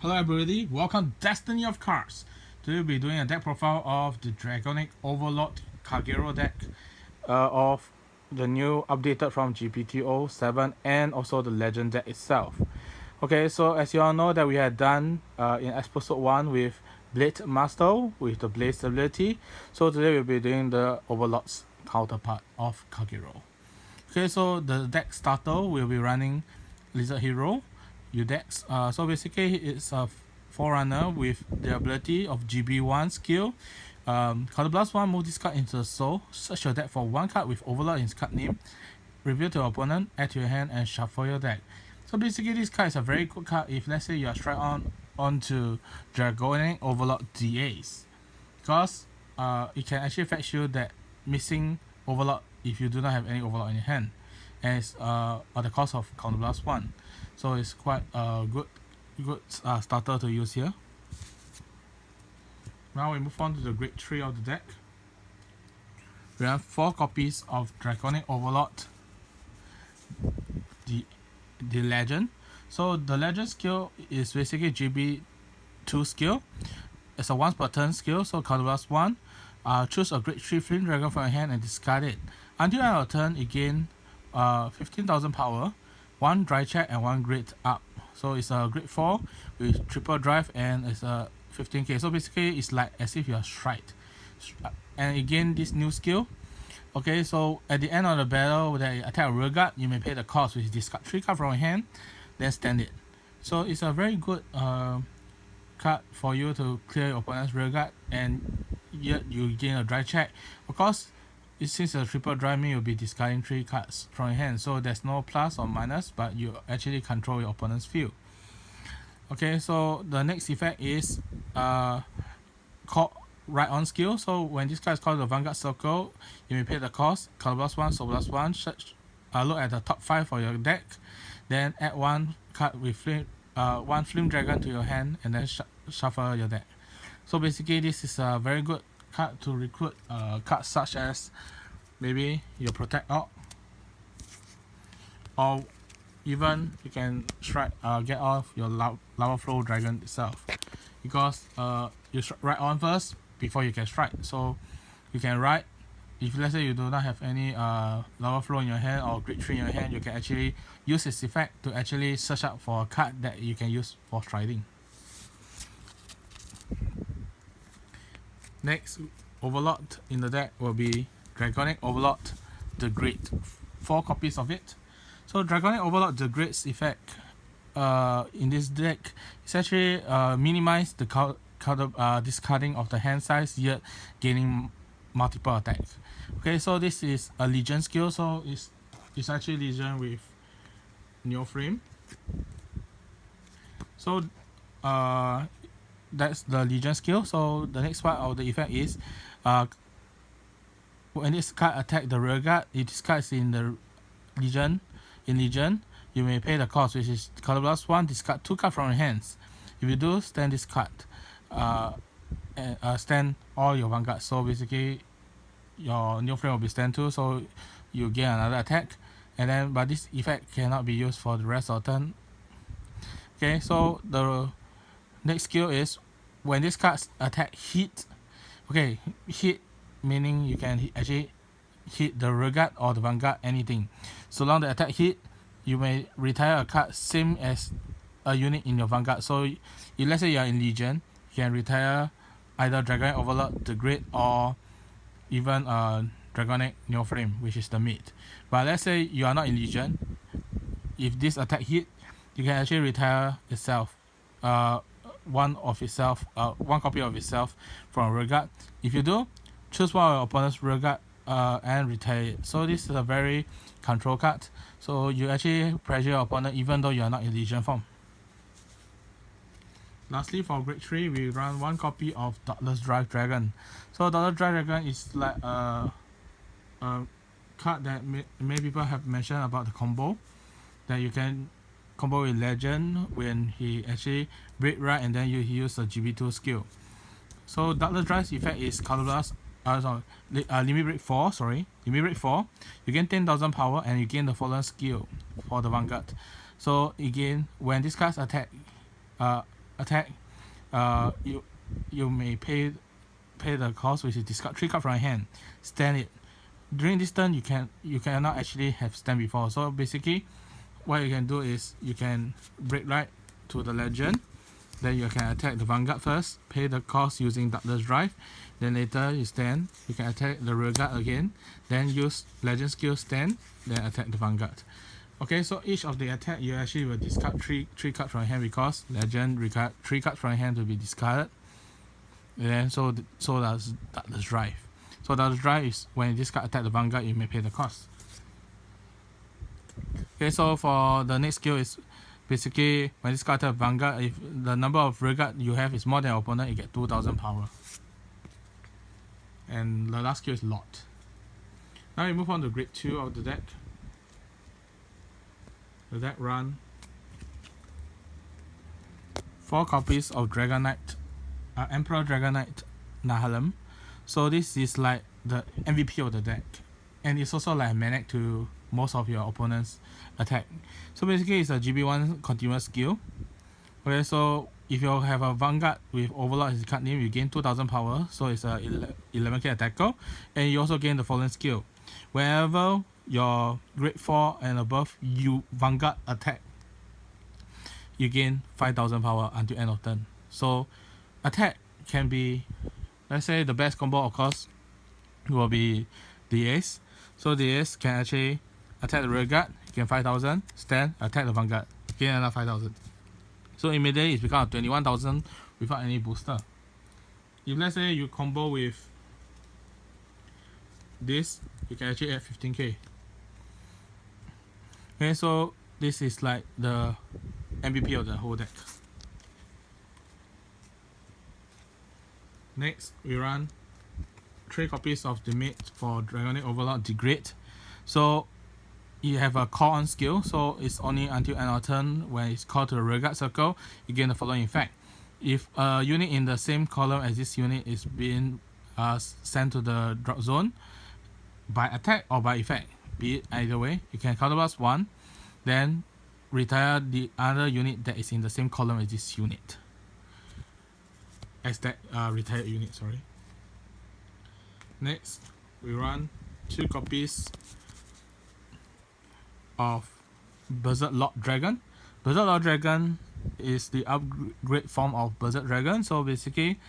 Hello everybody, welcome to Destiny of Cards. Today we'll be doing a deck profile of the Dragonic Overlord Kagero deck of the new updated from GPTO 7 and also the Legend deck itself. Okay, so as you all know that we had done in episode 1 with Blade Master with the Blaze ability. So today we'll be doing the Overlord's counterpart of Kagero. Okay, so the deck starter will be running Lizard Hero, Udex. So basically, it's a Forerunner with the ability of GB1 skill. Counterblast 1, move this card into the soul. Search your deck for one card with Overlord in its card name. Reveal to your opponent, add to your hand, and shuffle your deck. So basically, this card is a very good card if let's say you are straight onto Dragonic Overlord DAs, because it can actually fetch you that missing Overlord if you do not have any Overlord in your hand, as at the cost of Counterblast 1. So it's quite a good starter to use here. Now we move on to the grade 3 of the deck. We have 4 copies of Dragonic Overlord, the Legend. So the Legend skill is basically GB2 skill. It's a once per turn skill, so Counterblast 1. Choose a grade 3 Flame Dragon from your hand and discard it. Until end of turn, it gain 15,000 power, 1 dry check and 1 grade up. So it's a grade 4 with triple drive and it's a 15k. So basically it's like as if you are strike. And again, this new skill. Okay, so at the end of the battle that you attack a rearguard, you may pay the cost, which is discard 3 cards from your hand, then stand it. So it's a very good card for you to clear your opponent's rearguard, and yet you gain a dry check. Of course, since a triple dry, mean you'll be discarding 3 cards from your hand, so there's no plus or minus, but you actually control your opponent's field. Okay, so the next effect is called Right On skill. So when this card is called the Vanguard Circle, you may pay the cost, Counterblast 1, Soul Blast 1, search, look at the top 5 for your deck, then add 1 card with one Flame Dragon to your hand, and then shuffle your deck. So basically this is a very good card to recruit cards such as maybe your Protect Orc, or even you can strike get off your Lava Flow Dragon itself, because you write on first before you can strike. So you can write, if let's say you do not have any Lava Flow in your hand or grade 3 in your hand, you can actually use this effect to actually search out for a card that you can use for striking. Next Overlord in the deck will be Dragonic Overlord the Great, 4 copies of it. So Dragonic Overlord the Great's effect in this deck is actually minimize the discarding of the hand size, yet gaining multiple attacks. Okay, so this is a Legion skill, so it's actually Legion with Neoframe. So that's the Legion skill. So the next part of the effect is when this card attack the rearguard, it discards in the Legion. In Legion, you may pay the cost, which is Counterblast 1, discard 2 cards from your hands. If you do, stand this card, and stand all your Vanguard. So basically your Neoframe will be stand 2, so you gain another attack, and then but this effect cannot be used for the rest of the turn. Okay, so the next skill is when this card's attack hit. Okay, hit meaning you can actually hit the rearguard or the Vanguard, anything. So long the attack hit, you may retire a card same as a unit in your Vanguard. So if let's say you are in Legion, you can retire either Dragonic Overlord the Great or even Dragonic Neoframe, which is the mid. But let's say you are not in Legion, if this attack hit, you can actually retire itself, one copy of itself from rearguard. If you do, choose one of your opponent's rearguard and retire it. So this is a very control card, so you actually pressure your opponent even though you are not in Legion form. Lastly, for grade 3, we run 1 copy of Dauntless Drive Dragon. So Dauntless Drive Dragon is like a card that many people have mentioned about the combo, that you can combo with Legend when he actually break right and then he use the GB2 skill. So Dauntless Drive's effect is Counterblast, limit break 4, limit break 4, you gain 10,000 power and you gain the following skill for the Vanguard. So again, when this card's attack attack, you may pay the cost, which is discard 3 cards from your hand, stand it. During this turn, you cannot actually have stand before. So basically, what you can do is you can break right to the legend. Then you can attack the Vanguard first, pay the cost using Darkness Drive. Then later you stand, you can attack the Rearguard again. Then use Legend skill stand, then attack the Vanguard. Okay, so each of the attack you actually will discard three cards from your hand because Legend require 3 cards from your hand to be discarded. And then so does Darkness Drive. So Darkness Drive is when this card attack the Vanguard, you may pay the cost. Okay, so for the next skill is basically when this card attack Vanguard, if the number of Rearguard you have is more than your opponent, you get 2000 power. And the last skill is Lot. Now we move on to grade 2 of the deck. The deck run 4 copies of Dragon Knight, Emperor Dragon Knight Nahalaim. So this is like the MVP of the deck, and it's also like a maniac to most of your opponent's attack. So basically it's a GB1 continuous skill. Okay, so if you have a Vanguard with Overlord as the card name, you gain 2000 power, so it's a 11k attacker, and you also gain the following skill. Whenever your grade 4 and above you Vanguard attack, you gain 5000 power until end of turn. So attack can be, let's say the best combo of course will be the Ace. So the Ace can actually attack the Rearguard, gain 5000, stand, attack the Vanguard, gain another 5000. So immediately it's become 21,000 without any booster. If let's say you combo with this, you can actually add 15k. Okay, so this is like the MVP of the whole deck. Next, we run 3 copies of the mate for Dragon Knight Overlord Degrade. So you have a call on skill, so it's only until end of turn. When it's called to the Rearguard circle, you gain the following effect. If a unit in the same column as this unit is being sent to the drop zone by attack or by effect, be it either way, you can counterblast 1, then retire the other unit that is in the same column as this unit. As that retired unit, sorry. Next, we run 2 copies of Berserk Lord Dragon. Berserk Lord Dragon is the upgrade form of Berserk Dragon. So basically,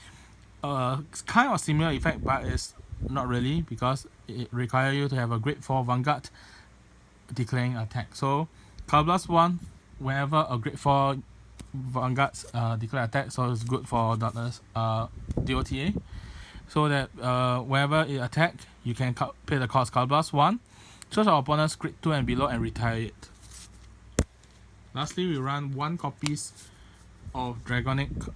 it's kind of similar effect, but it's not really because it requires you to have a grade 4 Vanguard declaring attack. So Counterblast 1 whenever a grade 4 Vanguard's declare attack, so it's good for Darkness DOTA. So that whenever it attack, you can pay the cost Counterblast 1. Choose our opponent's grade 2 and below and retire it. Lastly, we run 1 copies of Dragonic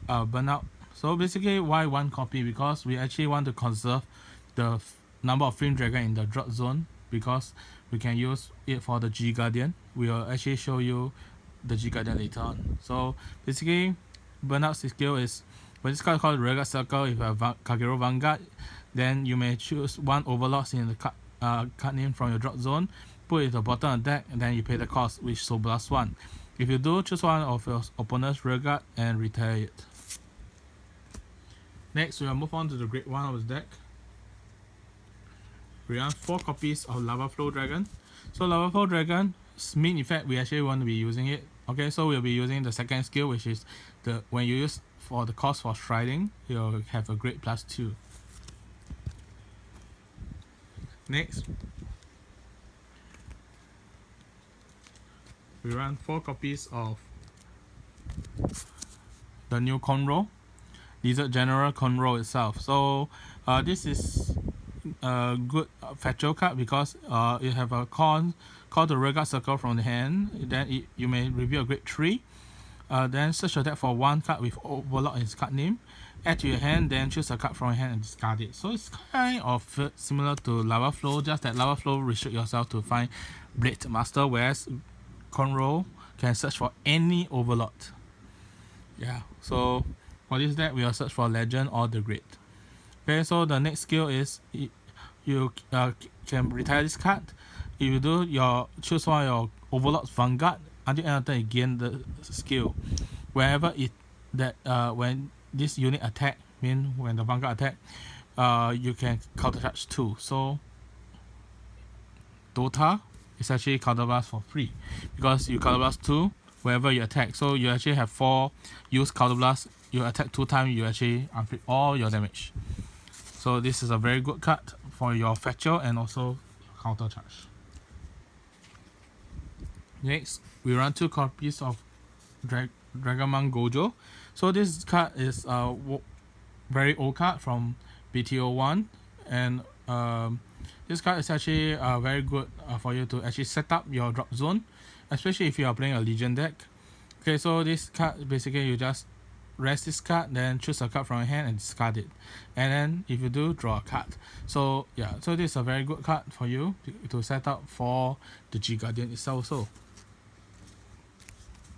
Burnout. So basically, why 1 copy? Because we actually want to conserve the number of Flame Dragon in the drop zone, because we can use it for the G Guardian. We will actually show you the G Guardian later on. So basically, Burnout skill is when this card is called Rearguard Circle, if you have Kagero Vanguard, then you may choose 1 Overlord in the card name from your drop zone, put it at the bottom of the deck, and then you pay the cost, which Soul Blast 1. If you do, choose 1 of your opponent's Rearguard and retire it. Next, we will move on to the grade 1 of the deck. We run 4 copies of Lava Flow Dragon. So Lava Flow Dragon's main effect, we actually want to be using it. Okay, so we'll be using the second skill, which is the when you use for the cost for Striding, you'll have a grade +2. Next, we run 4 copies of the new Conroe, Lizard General Conroe itself. So this is a good fetcher card because you have a call the Rearguard Circle from the hand. Then you may reveal a grade 3. Then search your deck for 1 card with Overlord in its card name. Add to your hand, then choose a card from your hand and discard it. So it's kind of similar to Lava Flow, just that Lava Flow restrict yourself to find Blade Master, whereas Conroe can search for any Overlord. Yeah, so for this deck, we will search for Legend or the Great. Okay, so the next skill is you can retire this card. If you do, choose one of your Overlord's Vanguard. Until end of turn, you gain the skill. Whenever it that when this unit attack, mean when the Vanguard attack, you can counter charge 2. So Dota is actually counterblast for free because you counterblast 2 wherever you attack. So you actually have 4 use counterblast. You attack 2 times, you actually unflip all your damage. So this is a very good card for your Fetcher and also counter charge. Next, we run 2 copies of Dragonmon Gojo. So this card is a very old card from BTO1, and this card is actually very good for you to actually set up your drop zone, especially if you are playing a Legion deck. Okay, so this card basically you just rest this card, then choose a card from your hand and discard it, and then if you do, draw a card. So yeah, so this is a very good card for you to set up for the G Guardian itself also.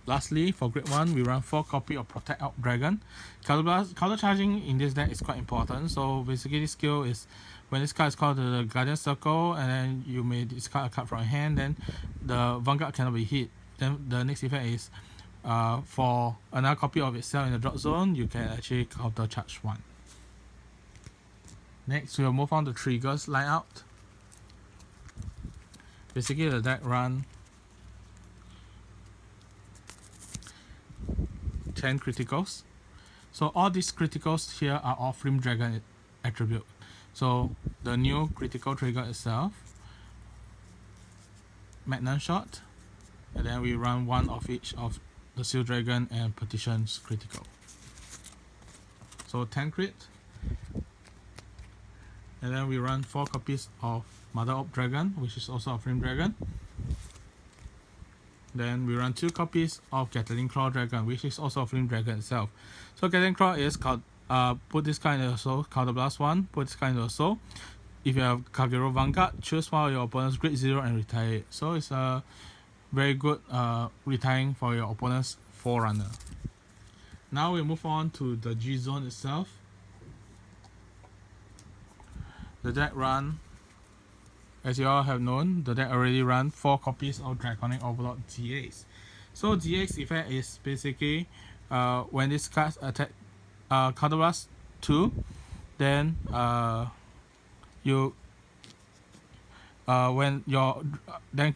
Lastly, for grade 1, we run 4 copy of Protect Out Dragon. Counter charging in this deck is quite important. So basically this skill is when this card is called the Guardian Circle, and then you may discard a card from your hand, then the Vanguard cannot be hit. Then the next effect is for another copy of itself in the drop zone, you can actually counter charge 1. Next, we'll move on to triggers line out. Basically the deck run 10 criticals. So all these criticals here are all Flame Dragon attribute. So the new critical trigger itself, Magnum Shot, and then we run 1 of each of the Seal Dragon and Petition's critical. So 10 crit, and then we run 4 copies of Mother of Dragon, which is also a Flame Dragon. Then we run 2 copies of Gatling Claw Dragon, which is also a Flame Dragon itself. So Gatling Claw is put this kind of soul, counterblast 1, put this kind of soul. If you have Kagero Vanguard, choose one of your opponent's grade 0 and retire it. So it's a very good retiring for your opponent's Forerunner. Now we move on to the G Zone itself. The deck run, as you all have known, the deck already run 4 copies of Draconic Overlord GX. So GX effect is basically when this card attack counterblast 2, then you when your then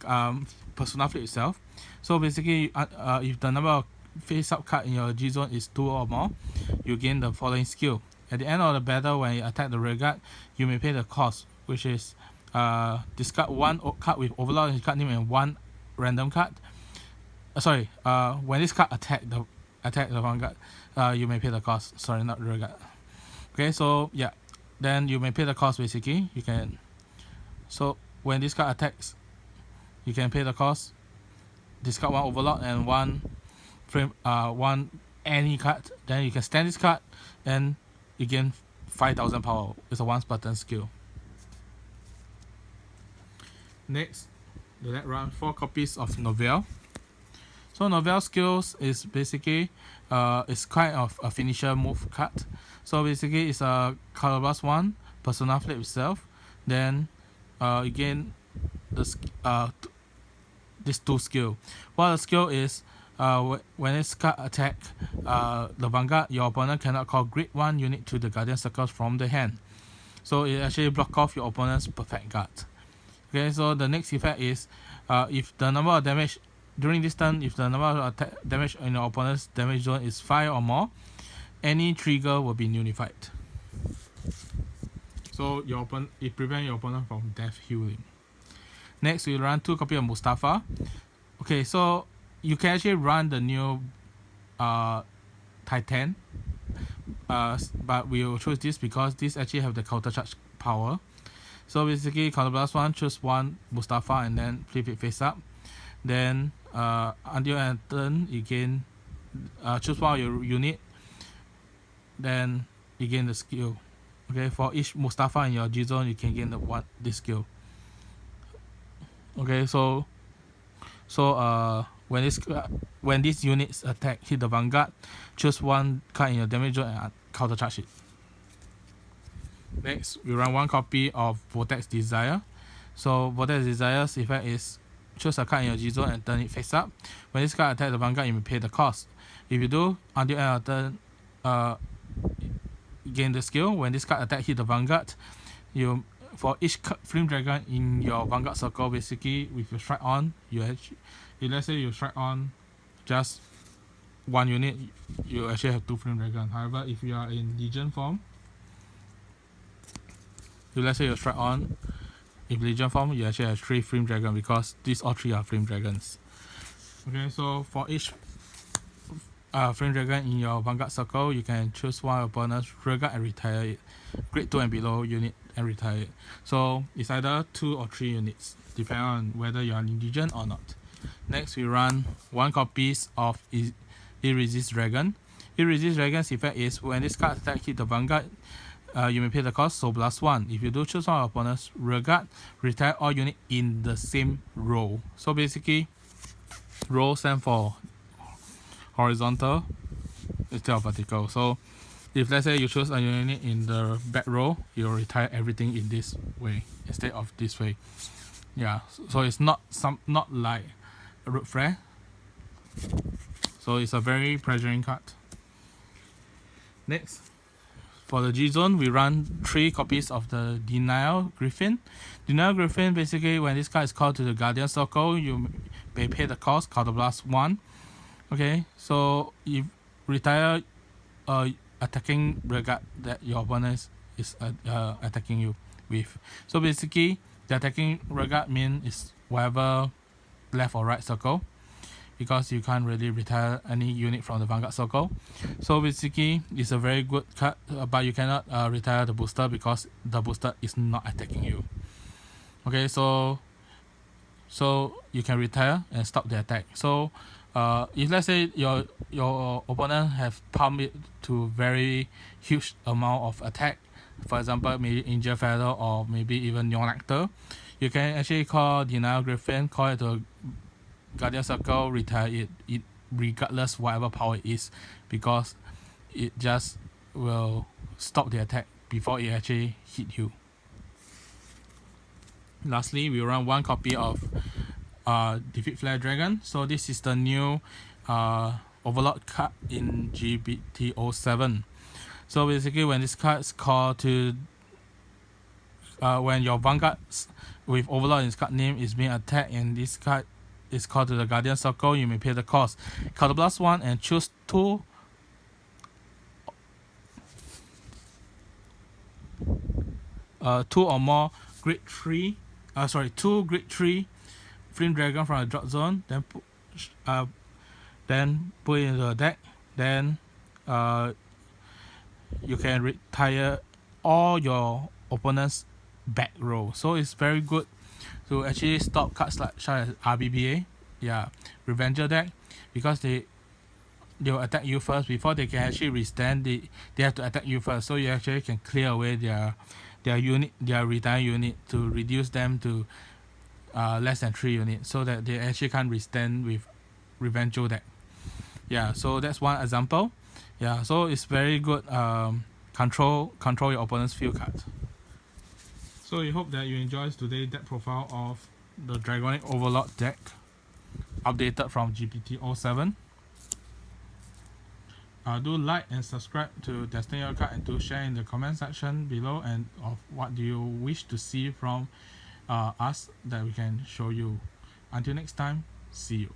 Persona flip itself. So basically if the number of face up card in your G zone is 2 or more, you gain the following skill. At the end of the battle, when you attack the rearguard, you may pay the cost, which is discard 1 card with Overlord in card name and 1 random card. When this card attack the Vanguard, you may pay the cost. Sorry, not rearguard. Okay, so yeah, then you may pay the cost basically. You can. So when this card attacks, you can pay the cost. Discard 1 Overlord and 1 any card. Then you can stand this card, and you gain 5,000 power. It's a 1-button skill. Next, the deck run 4 copies of Novell. So Novell skills is basically it's kind of a finisher move card. So basically it's a counterblast 1, Persona flip itself, then again this 2 skill. What the skill is, when it's card attack the Vanguard, your opponent cannot call grade 1 unit to the Guardian Circles from the hand. So it actually block off your opponent's perfect guard. Okay, so the next effect is if the number of damage during this turn, if the number of damage in your opponent's damage zone is 5 or more, any trigger will be nullified. So it prevents your opponent from death healing. Next, we run 2 copies of Mustafa. Okay, so you can actually run the new Titan, but we will choose this because this actually have the counter charge power. So basically, counterblast 1, choose 1 Mustafa and then flip it face up. Then until end turn, you gain choose 1 of your unit. Then you gain the skill. Okay, for each Mustafa in your G zone, you can gain this skill. Okay, so when these units attack hit the Vanguard, choose 1 card in your damage zone and counter charge it. Next, we run 1 copy of Vortex Desire. So Vortex Desire's effect is choose a card in your G zone and turn it face up. When this card attacks the Vanguard, you may pay the cost. If you do, until end of turn, gain the skill. When this card attack hit the Vanguard, you for each Flame Dragon in your Vanguard circle, basically with your strike on, you actually, if let's say you strike on just one unit, you actually have 2 Flame Dragon. However, if you are in Legion form, if let's say you strike on, if Legion form, you actually have 3 Flame Dragon because these all 3 are Flame Dragons. Okay, so for each Flame Dragon in your Vanguard circle, you can choose one opponent's rearguard and retire it. Grade 2 and below unit and retire it. So it's either 2 or 3 units, depending on whether you are in Legion or not. Next, we run 1 copies of Irresist Dragon. Irresist Dragon's effect is when this card attack hit the Vanguard, you may pay the cost, so +1. If you do choose one opponent's rearguard, retire all unit in the same row. So basically, row stands for horizontal instead of vertical. So if let's say you choose a unit in the back row, you'll retire everything in this way instead of this way. Yeah, so it's not like a Root Flare. So it's a very pressuring card. Next, for the G zone, we run 3 copies of the Denial Griffin. Denial Griffin, basically when this card is called to the Guardian Circle, you may pay the cost, counterblast 1. Okay, so if retire attacking rearguard that your opponent is attacking you with. So basically, the attacking rearguard mean is whatever left or right circle, because you can't really retire any unit from the Vanguard circle. So basically, it's a very good card, but you cannot retire the booster because the booster is not attacking you. Okay, so you can retire and stop the attack. So if let's say your opponent have pumped it to very huge amount of attack, for example maybe Angel Feather or maybe even Neon Nectar, you can actually call Denial Griffin, call it to Guardian Circle, retire it regardless whatever power it is, because it just will stop the attack before it actually hit you. Lastly, we run 1 copy of Defeat Flare Dragon. So this is the new Overlord card in GBT07. So basically, when this card is called to when your Vanguard with Overlord in its card name is being attacked and this card is called to the Guardian Circle, you may pay the cost, counterblast 1 and choose 2 or more grade 3 2 grade 3 Flame Dragon from the drop zone, then put it into the deck. Then you can retire all your opponent's back row. So it's very good to actually stop cards like such as RBBA, Revenger deck, because they'll attack you first before they can actually restand. They have to attack you first, so you actually can clear away their unit, their retire unit, to reduce them to less than 3 units, so that they actually can't withstand with Revenger deck. So that's one example. So it's very good. Control your opponent's field card. So we hope that you enjoyed today's deck profile of the Dragonic Overlord deck, updated from GPT-07. Do like and subscribe to Destiny Your Card, and do share in the comment section below, and of what do you wish to see from us that we can show you. Until next time, see you.